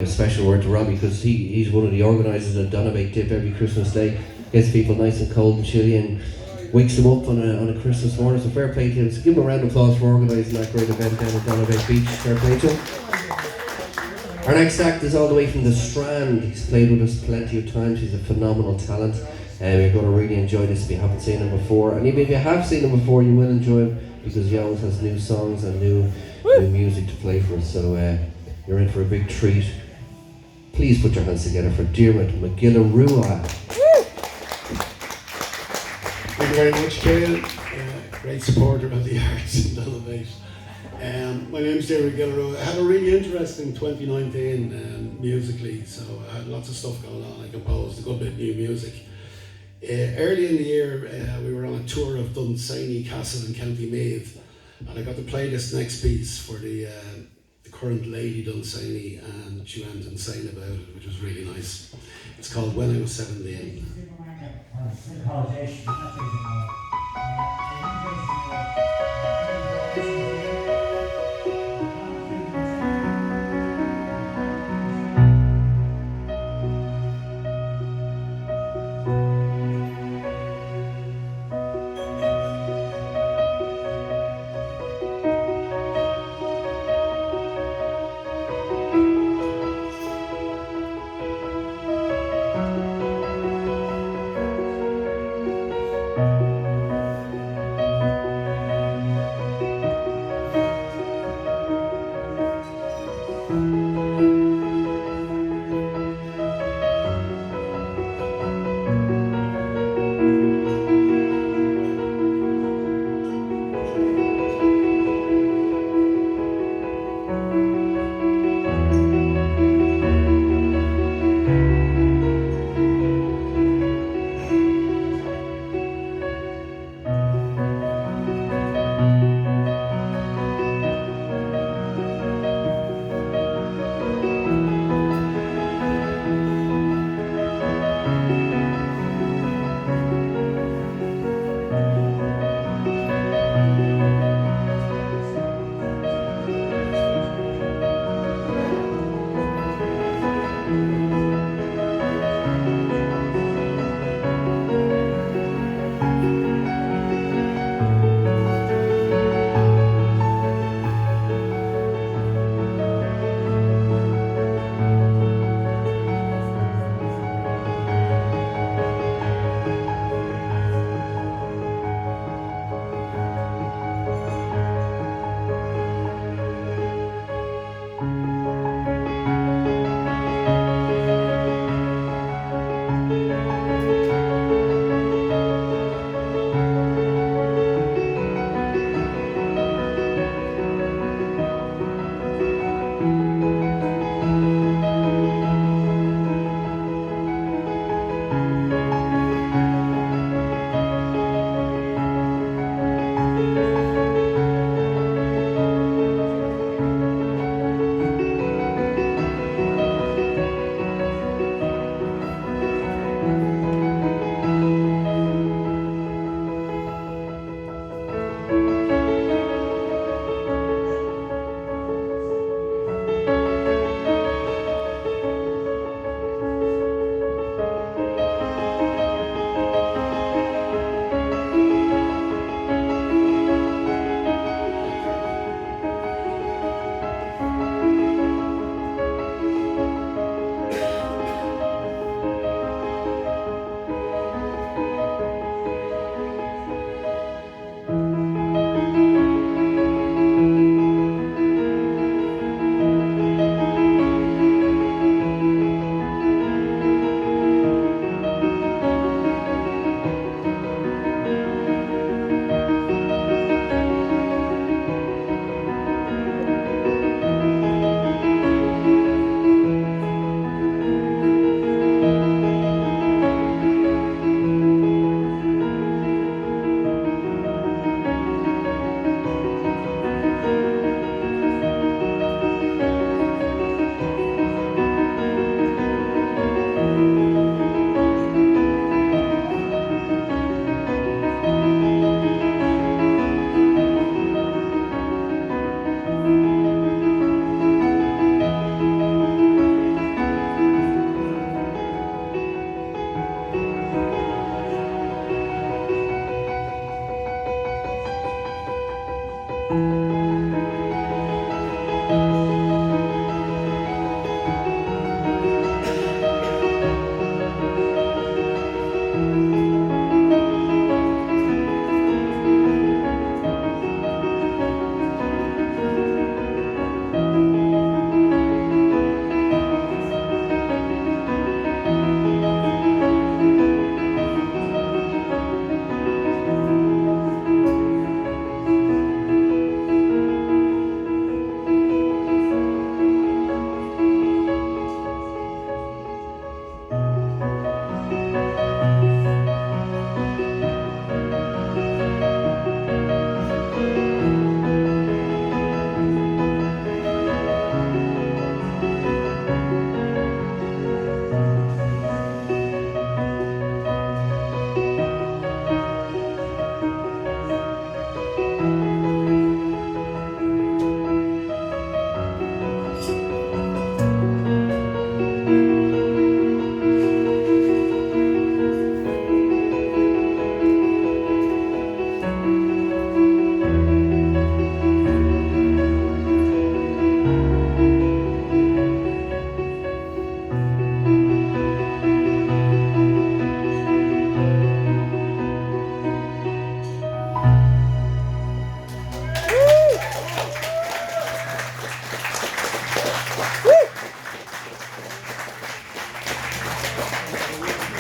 A special word to Robbie because he's one of the organisers of Donabate Dip every Christmas Day. Gets people nice and cold and chilly and wakes them up on a Christmas morning. So fair play to him. So give him a round of applause for organising that great event down at Donabate Beach. Fair play to him. Our next act is all the way from the Strand. He's played with us plenty of times. He's a phenomenal talent. You're going to really enjoy this if you haven't seen him before. And even if you have seen him before, you will enjoy him because he always has new songs and new music to play for us. So you're in for a big treat. Please put your hands together for Diarmuid McGillarua. Thank you very much, Kale. Great supporter of the arts in Donabate. My name's Diarmuid McGillarua. I had a really interesting 2019 musically, so I had lots of stuff going on. I composed a good bit of new music. Early in the year, we were on a tour of Dunsany Castle in County Meath, and I got to play this next piece for the current Lady Dunsany, and she went insane about it, which was really nice. It's called When I Was 17.